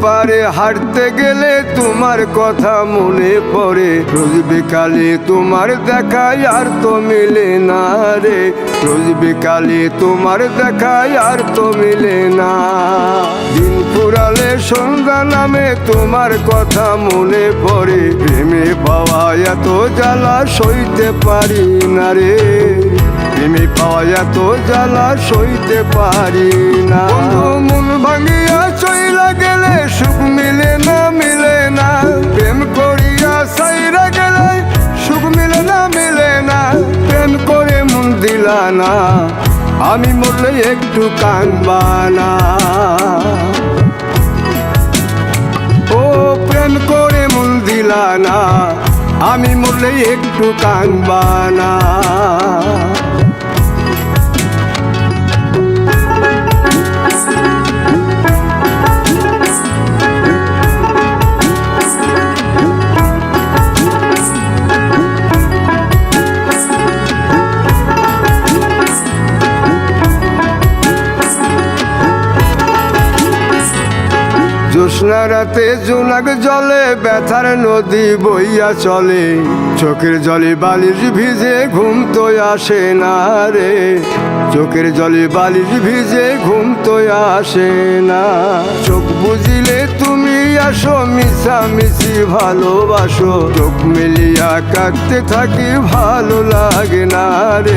পারে হাঁটতে গেলে তোমার কথা মনে পড়ে, রোজ বিকালে তোমার দেখায় আর তো মিলে না রে, রোজ বিকালে তোমার দেখায় আর তো মিলে না। দিন ফুরালে সন্ধ্যা নামে তোমার কথা মনে পড়ে, প্রেমে পাওয়া এত জ্বালা সইতে পারি না রে, প্রেমে পাওয়া এত জ্বালা সইতে পারি না। মন ভাঙিয়া চইলা গেলে সুখ মিলে না, মিলে না, প্রেম করিয়া সাইরা গেলে সুখ মিলে না, মিলে না, প্রেম করে মন দিলা না, আমি মরলে একটু কাঁদবা না। ও প্রেম করে মন দিলা না, আমি মরলে একটু কাঁদবা না। জ্যোৎস্না রাতে জোনাক জলে ব্যথার নদী বইয়া চলে, চোখের জলে বালিশ ভিজে ঘুম তো আসে না রে, চোখের জলে বালিশ ভিজে ঘুম তো আসে না। চোখ বুঝিলে তুমি আসো, মিশামিশি ভালোবাসো, চোখ মিলিয়া কাঁদতে থাকি ভালো লাগে না রে।